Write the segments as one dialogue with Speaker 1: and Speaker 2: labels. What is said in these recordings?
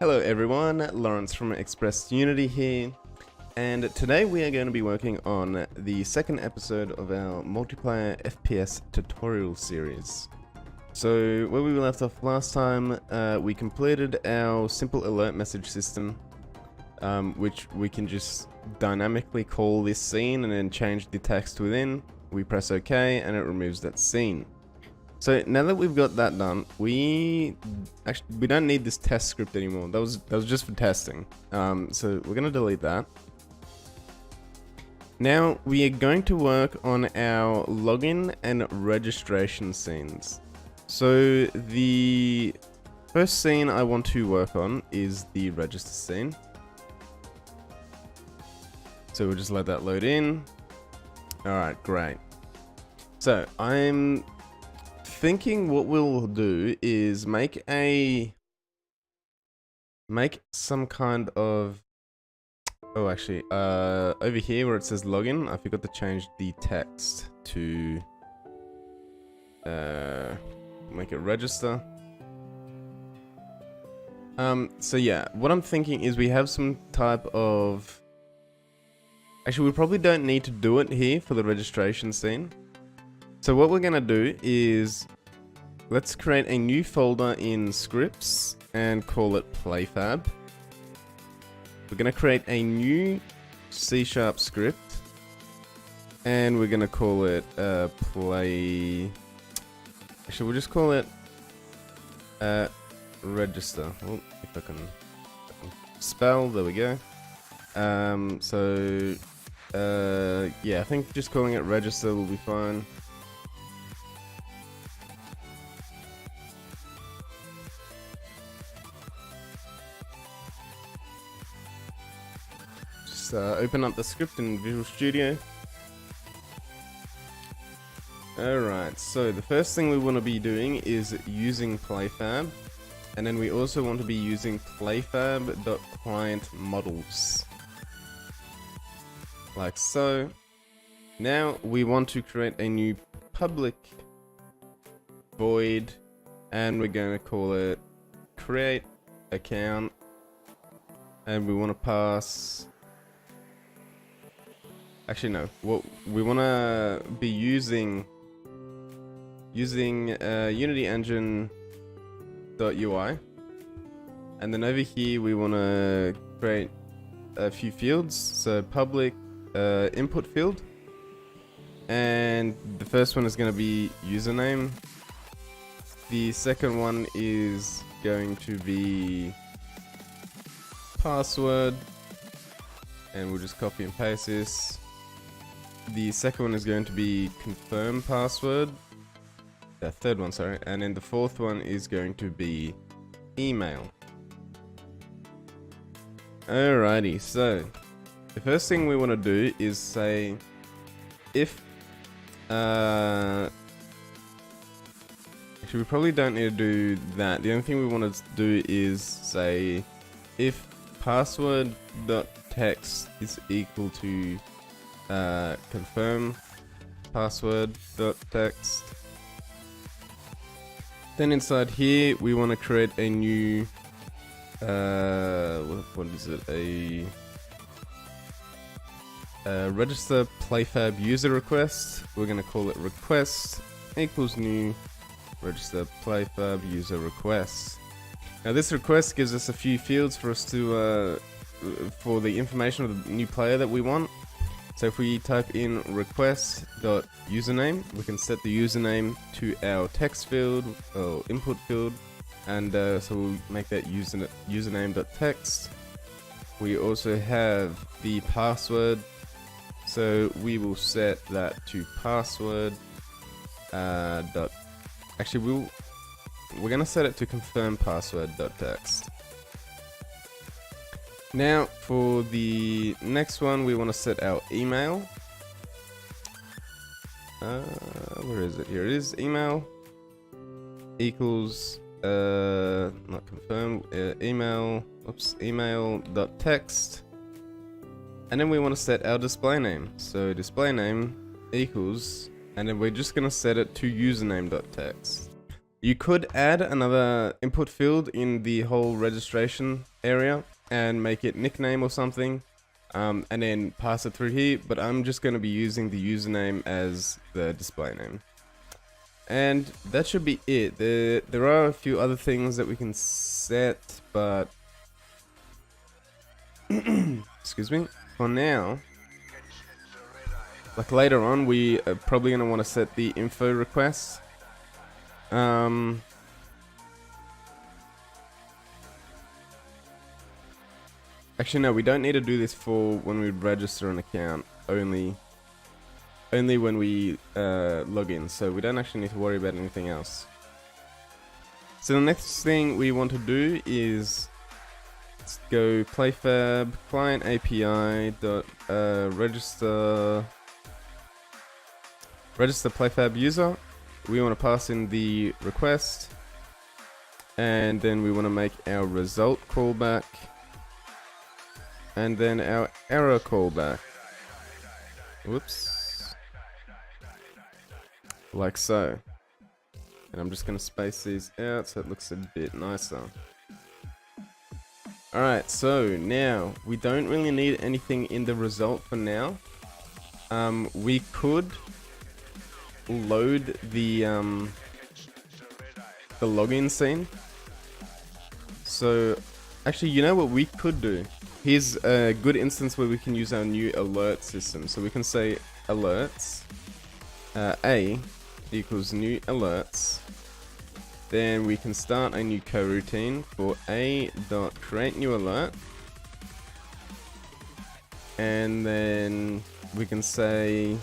Speaker 1: Hello everyone, Lawrence from Express Unity here, and today we are going to be working on the second episode of our multiplayer FPS tutorial series. So where we left off last time, we completed our simple alert message system, which we can just dynamically call this scene and then change the text within. We press OK and it removes that scene. So now that we've got that done, we don't need this test script anymore. That was just for testing. So we're gonna delete that. Now we are going to work on our login and registration scenes. So the first scene I want to work on is the register scene. So we'll just let that load in. Alright, great. So I'm thinking what we'll do is make some kind of, oh actually, over here where it says login, I forgot to change the text to make it register. So yeah, what I'm thinking is we have some type of, actually we probably don't need to do it here for the registration scene. So what we're gonna do is, let's create a new folder in scripts and call it playfab. We're gonna create a new C# script and we're gonna call it actually we'll just call it register. Well, if I can spell, there we go. Yeah, I think just calling it register will be fine. Open up the script in Visual Studio. Alright, so the first thing we want to be doing is using playfab, and then we also want to be using playfab.clientModels. Like so. Now we want to create a new public void, and we're going to call it create account, and we want to pass. Actually, no. What we want to be using Unity Engine.ui, and then over here we want to create a few fields. So public input field, and the first one is going to be username. The second one is going to be password, and we'll just copy and paste this. The second one is going to be confirm password. The third one, sorry. And then the fourth one is going to be email. Alrighty, so the first thing we want to do is say if actually we probably don't need to do that. The only thing we want to do is say if password.text is equal to confirm password.text. Then inside here we want to create a new what is it, a register playfab user request. We're going to call it request equals new register playfab user request. Now this request gives us a few fields for us to for the information of the new player that we want. So if we type in request.username, we can set the username to our text field or input field, and so we'll make that username.text. We also have the password, so we will set that to password. Actually, we're gonna set it to confirm password.text. Now for the next one, we want to set our email. Where is it? Here it is. Email equals not confirm, email.text, and then we want to set our display name. So display name equals, and then we're just gonna set it to username.text. You could add another input field in the whole registration area and make it nickname or something, and then pass it through here, but I'm just going to be using the username as the display name. And that should be it. There are a few other things that we can set, but excuse me, for now, like later on, we are probably going to want to set the info request. Actually, no, we don't need to do this for when we register an account. Only when we log in. So we don't actually need to worry about anything else. So the next thing we want to do is let's go playfab client API dot register playfab user. We want to pass in the request, and then we want to make our result callback, and then our error callback. Whoops. Like so. And I'm just going to space these out so it looks a bit nicer. Alright, so now we don't really need anything in the result for now. We could load the login scene. So actually, you know what we could do? Here's a good instance where we can use our new alert system. So we can say alerts a equals new alerts. Then we can start a new coroutine for a.create new alert. And then we can say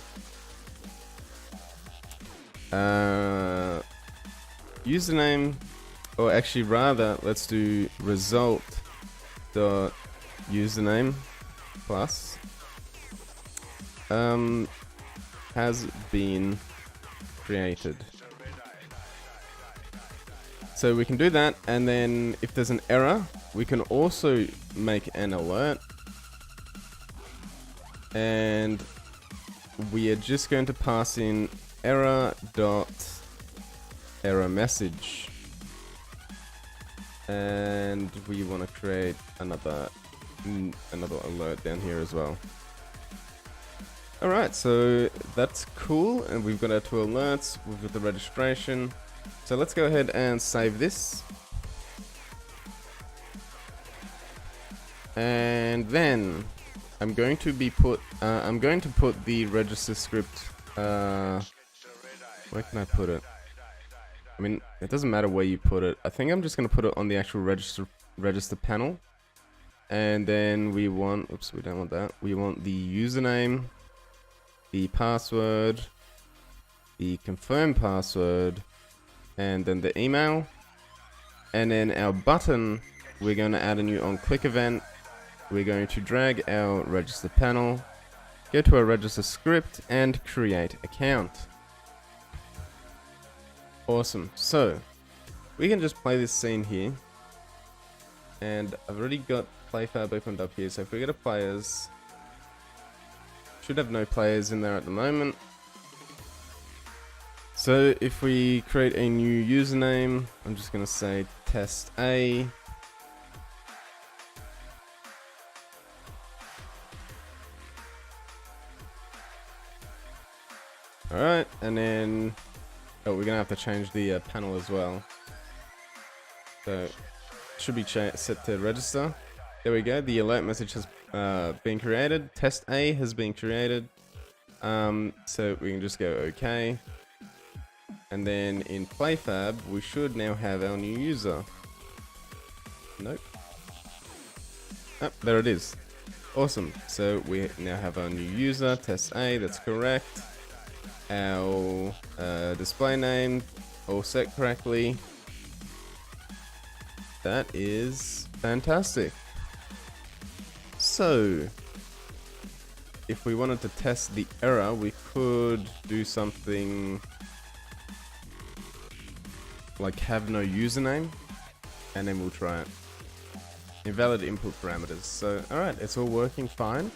Speaker 1: username, or actually rather, let's do result dot username plus has been created. So we can do that, and then if there's an error, we can also make an alert, and we are just going to pass in error dot error message, and we want to create another alert down here as well. Alright, so that's cool, and we've got our two alerts, we've got the registration. So let's go ahead and save this. And then I'm going to put the register script, where can I put it? I mean, it doesn't matter where you put it. I think I'm just going to put it on the actual register panel. And then we want, oops, we don't want that. We want the username, the password, the confirm password, and then the email. And then our button, we're going to add a new on-click event. We're going to drag our register panel, go to our register script, and create account. Awesome. So we can just play this scene here, and I've already got playfab opened up here. So if we go to players, should have no players in there at the moment. So if we create a new username, I'm just going to say test A. Alright, and then we're going to have to change the panel as well. So it should be set to register. There we go, the alert message has been created. Test A has been created. So we can just go OK. And then in playfab, we should now have our new user. Nope. Oh, there it is. Awesome. So we now have our new user, test A, that's correct. Our display name, all set correctly. That is fantastic. So, if we wanted to test the error, we could do something like have no username, and then we'll try it. Invalid input parameters. So, alright, it's all working fine.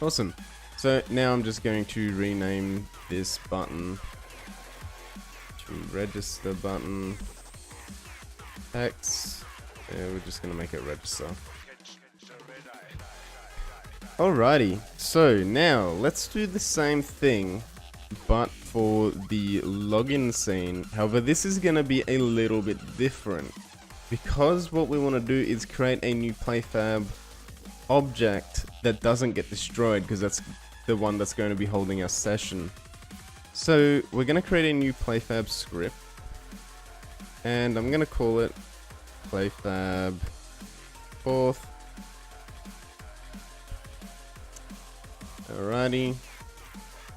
Speaker 1: Awesome. So now I'm just going to rename this button register button text. Yeah, we're just gonna make it register. Alrighty, so now let's do the same thing, but for the login scene. However, this is gonna be a little bit different, because what we want to do is create a new playfab object that doesn't get destroyed, because that's the one that's going to be holding our session. So we're going to create a new playfab script, and I'm going to call it playfab auth. Alrighty,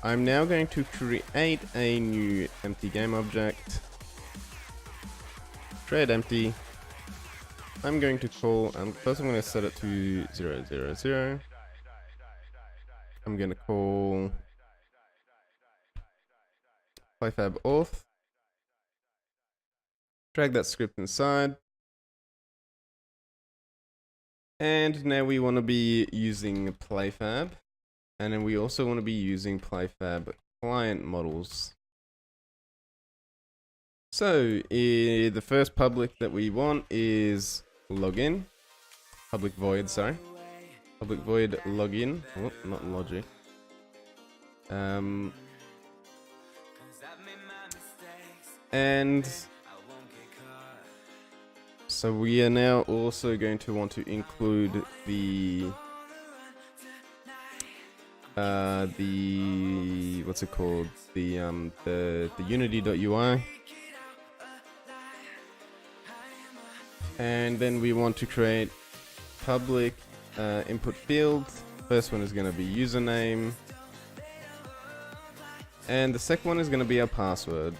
Speaker 1: I'm now going to create a new empty game object. Create empty. I'm going to call, first I'm going to set it to 0, 0, 0. I'm going to call playfab auth. Drag that script inside. And now we want to be using playfab. And then we also want to be using playfab client models. So the first public that we want is login. Public void, sorry. Public void login. Oh, not logic. And so we are now also going to want to include the what's it called? The Unity.ui. And then we want to create public input field. First one is going to be username. And the second one is going to be our password.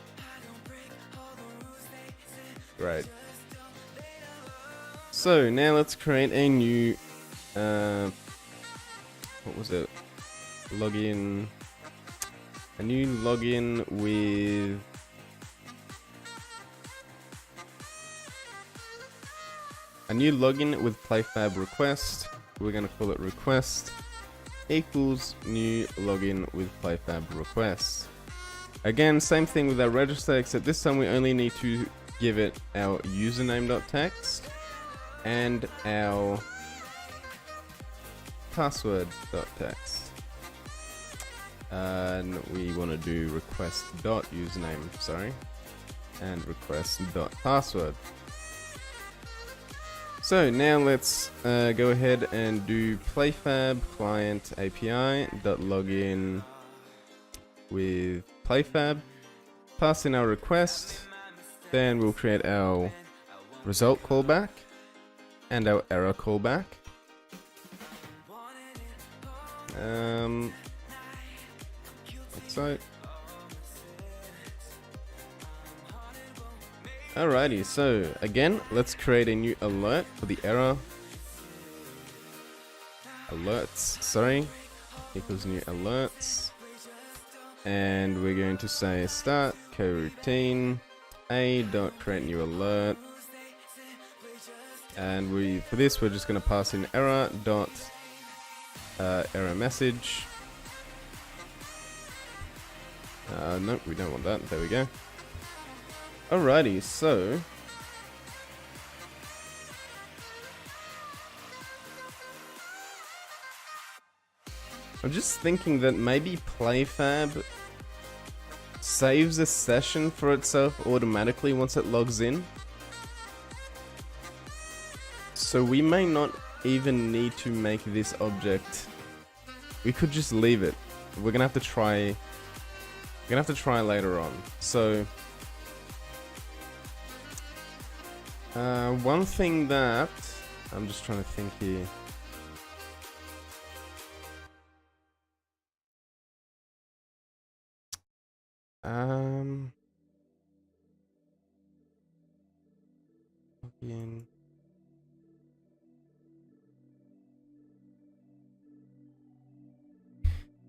Speaker 1: Great. So now let's create a new, what was it? Login. A new login with playfab request. We're going to call it request equals new login with playfab request. Again, same thing with our register, except this time we only need to give it our username.txt and our password.txt. And we want to do request.username, sorry, and request.password. So now let's go ahead and do playfab client API.login with playfab. Pass in our request. Then we'll create our result callback and our error callback. So alrighty, so again, let's create a new alert for the error. Alerts, sorry, equals new alerts. And we're going to say start coroutine a.create new alert. And for this we're just going to pass in error dot error message. Nope, we don't want that. There we go. Alrighty, so I'm just thinking that maybe playfab saves a session for itself automatically once it logs in. So we may not even need to make this object. We could just leave it. We're gonna have to try. We're gonna have to try later on. So one thing that I'm just trying to think here. Login.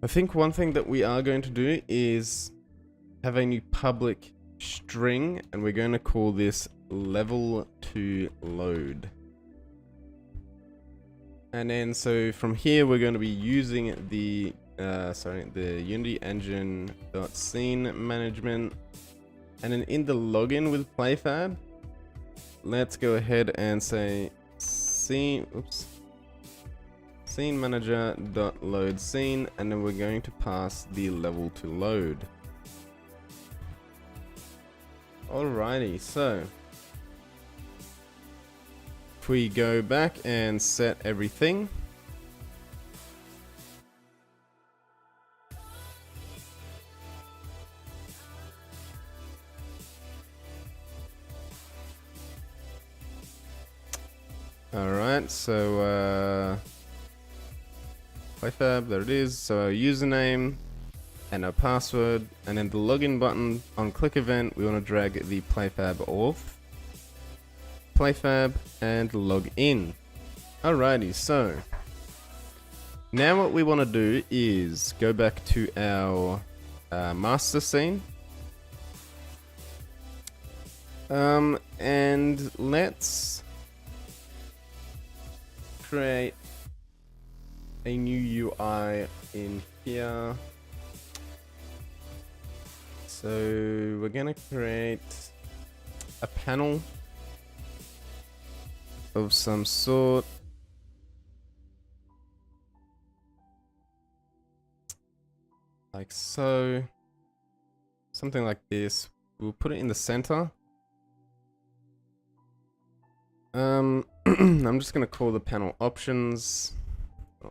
Speaker 1: I think one thing that we are going to do is have a new public string, and we're going to call this level to load. And then so from here we're going to be using the Unity engine.scene management And then in the login with playfab, let's go ahead and say scene manager dot load scene, and then we're going to pass the level to load. Alrighty, so if we go back and set everything, alright, so playfab, there it is. So our username and our password, and then the login button on click event, we want to drag the playfab off, playfab, and log in. Alrighty, so now what we want to do is go back to our master scene, and let's create a new UI in here. So we're gonna create a panel of some sort. Like so. Something like this. We'll put it in the center. I'm just gonna call the panel options.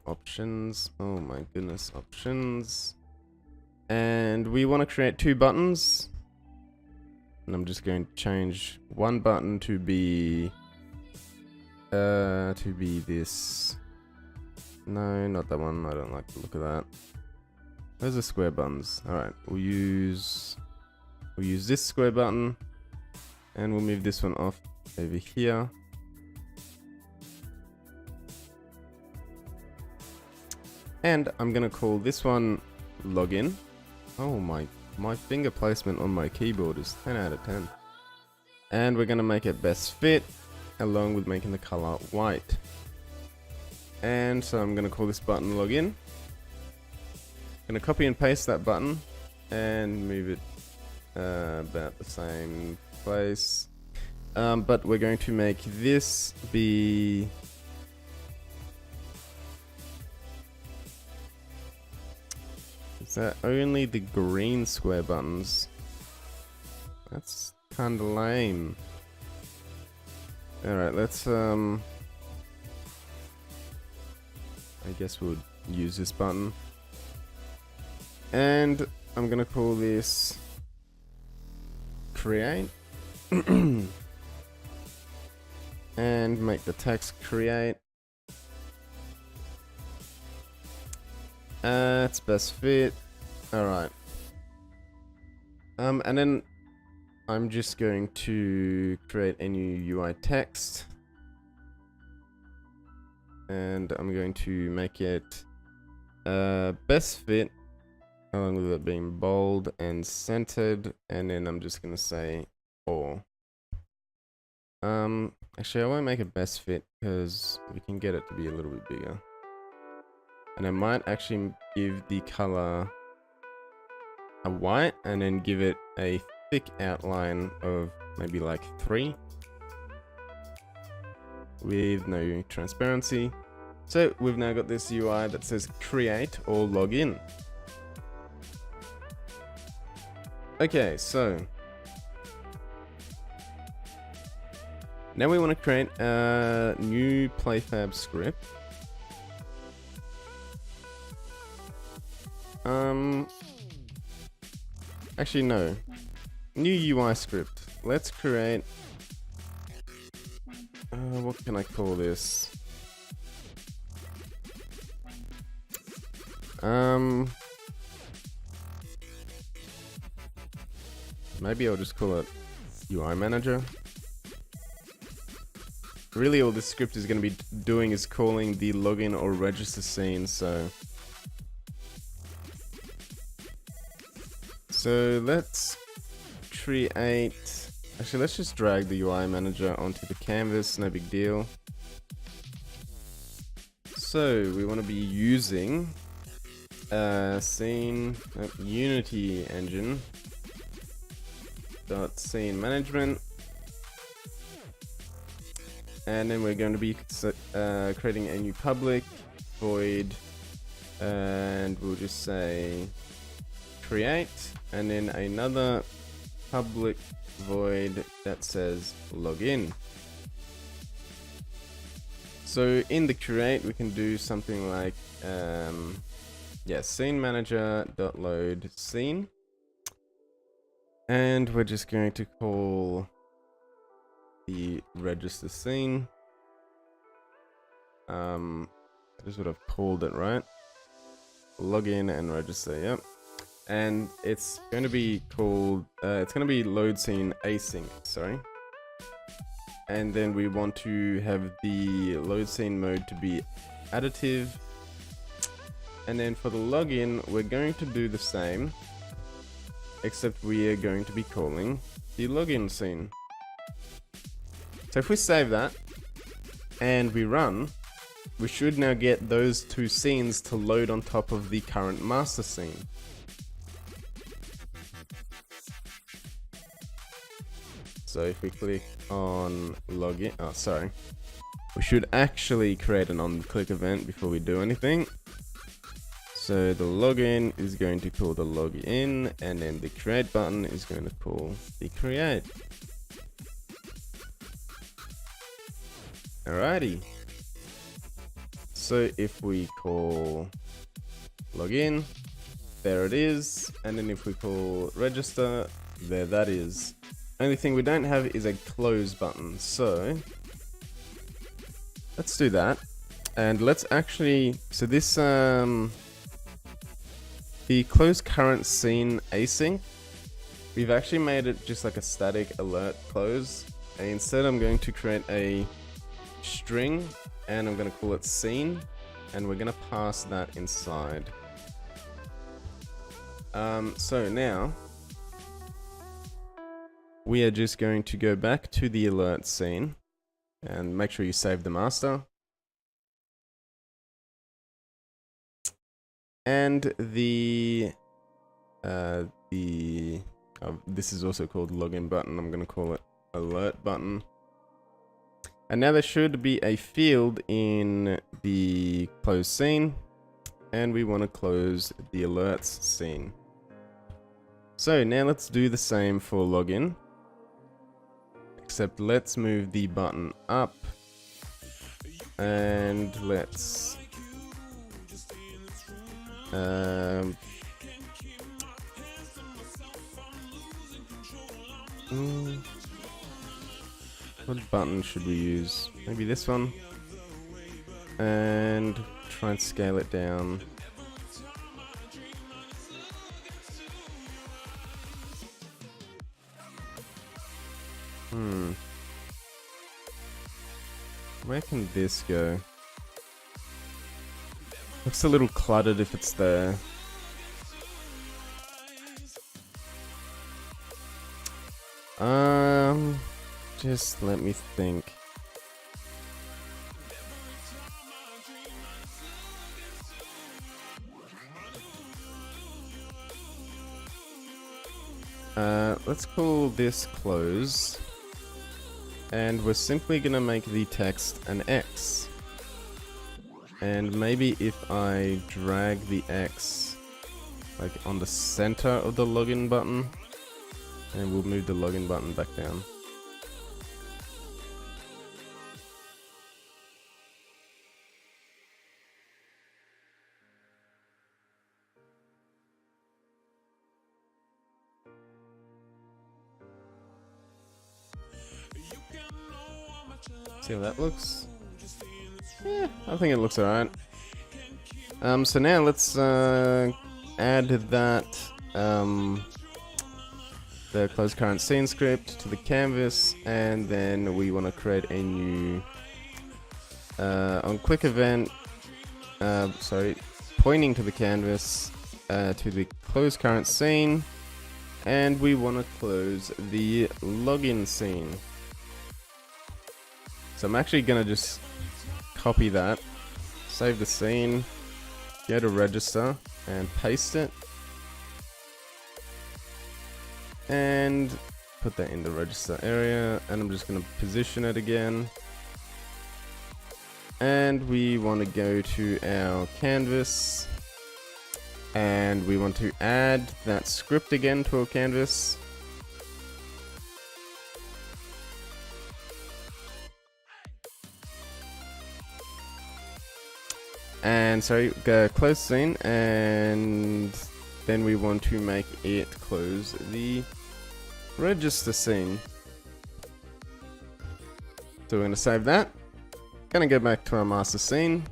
Speaker 1: Options. Oh my goodness, options. And we want to create two buttons. And I'm just going to change one button to be this. No, not that one. I don't like the look of that. Those are square buttons. Alright, we'll use this square button, and we'll move this one off over here. And I'm gonna call this one login. Oh my finger placement on my keyboard is 10 out of 10. And we're gonna make it best fit, along with making the color white. And so I'm gonna call this button login. Gonna copy and paste that button and move it about the same place. But we're going to make this be is that only the green square buttons? That's kinda lame. Alright, let's I guess we'll use this button. And I'm gonna call this create. And make the text create. It's best fit. Alright. And then I'm just going to create a new UI text. And I'm going to make it best fit, along with it being bold and centered. And then I'm just going to say or. Actually I won't make it best fit because we can get it to be a little bit bigger. And I might actually give the color a white and then give it a thick outline of maybe like 3 with no transparency. So we've now got this UI that says create or login. Okay, so now we want to create a new playfab script. Actually no. New UI script. Let's create what can I call this? Maybe I'll just call it UI manager. Really all this script is going to be doing is calling the login or register scene, so let's create, actually let's just drag the UI manager onto the canvas, no big deal. So we want to be using scene Unity engine dot scene management, and then we're going to be creating a new public void, and we'll just say create, and then another public void that says login. So in the create, we can do something like scene manager dot load scene, and we're just going to call the register scene. That is what I've called it, right? Login and register, yep. And it's going to be called it's going to be load scene async, sorry. And then we want to have the load scene mode to be additive. And then for the login, we're going to do the same, except we are going to be calling the login scene. So if we save that and we run, we should now get those two scenes to load on top of the current master scene. So if we click on login, we should actually create an on-click event before we do anything. So the login is going to call the login, and then the create button is going to call the create. Alrighty. So if we call login, there it is, and then if we call register, there that is. Only thing we don't have is a close button, so let's do that. And let's actually, so this the close current scene async, we've actually made it just like a static alert close, and instead I'm going to create a string and I'm going to call it scene, and we're going to pass that inside. So now we are just going to go back to the alert scene and make sure you save the master. And this is also called login button. I'm going to call it alert button. And now there should be a field in the close scene, and we want to close the alerts scene. So now let's do the same for login. Except let's move the button up, and let's what button should we use? Maybe this one, and try and scale it down. Where can this go? Looks a little cluttered if it's there. Just let me think. Let's call this close. And we're simply gonna make the text an X. And maybe if I drag the X like on the center of the login button, and we'll move the login button back down. See how that looks? Yeah, I think it looks alright. So now let's add that the close current scene script to the canvas, and then we want to create a new on quick event, pointing to the canvas to the close current scene, and we want to close the login scene. So I'm actually gonna just copy that, save the scene, go to register and paste it, and put that in the register area, and I'm just going to position it again. And we want to go to our canvas, and we want to add that script again to our canvas. And so close scene, and then we want to make it close the register scene. So we're going to save that. Going to go back to our master scene.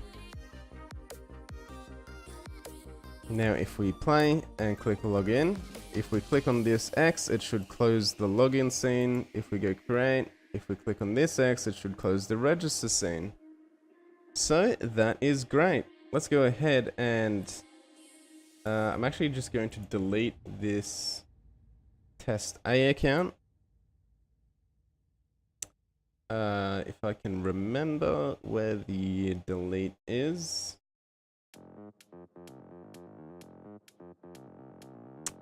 Speaker 1: Now if we play and click login, if we click on this X, it should close the login scene. If we go create, if we click on this X, it should close the register scene. So that is great. Let's go ahead and I'm actually just going to delete this test A account. If I can remember where the delete is.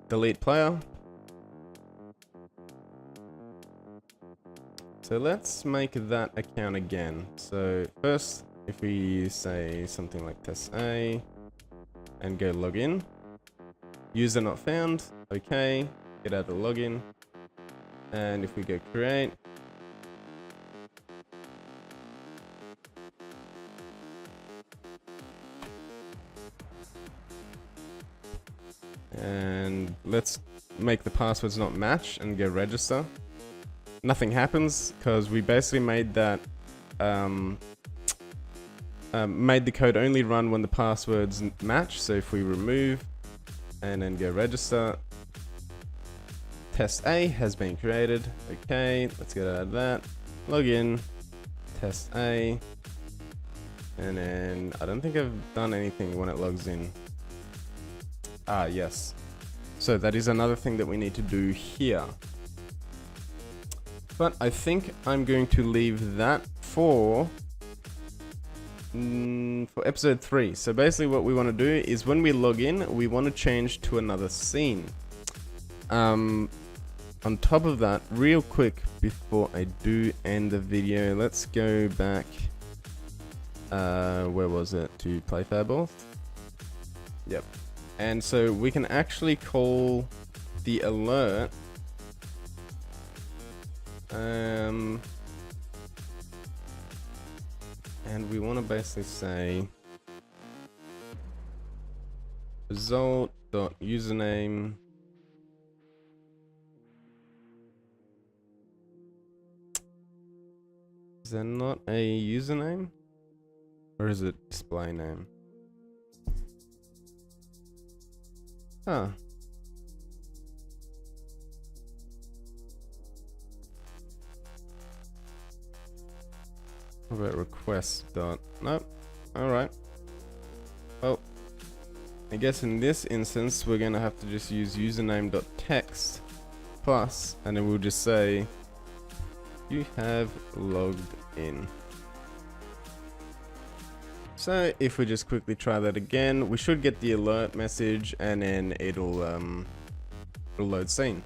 Speaker 1: Delete player. So let's make that account again. So first, if we say something like test A and go login, user not found, okay, get out of login, and if we go create, and let's make the passwords not match and go register. Nothing happens because we basically made that made the code only run when the passwords match. So if we remove and then go register, test A has been created. Okay, let's get out of that. Login, test A, and then I don't think I've done anything when it logs in. Ah, yes. So that is another thing that we need to do here. But I think I'm going to leave that for episode 3. So basically what we want to do is when we log in, we want to change to another scene. On top of that, real quick before I do end the video, let's go back, where was it, to playfab. Yep. And so we can actually call the alert and we want to basically say result.username is that not a username, or is it display name? Huh. What about request dot? Nope. Alright. Well, I guess in this instance we're gonna have to just use username.text plus, and then we'll just say you have logged in. So if we just quickly try that again, we should get the alert message, and then it'll load scene.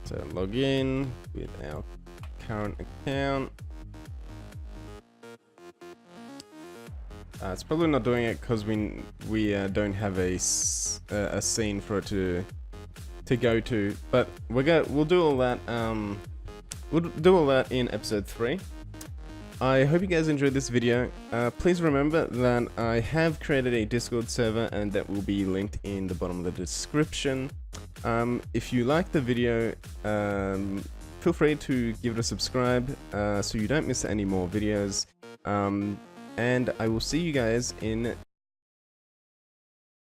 Speaker 1: So log in with our current account. It's probably not doing it because we don't have a scene for it to go to, but we'll do all that. We'll do all that in episode 3. I hope you guys enjoyed this video. Please remember that I have created a Discord server, and that will be linked in the bottom of the description. If you like the video, feel free to give it a subscribe so you don't miss any more videos. And I will see you guys in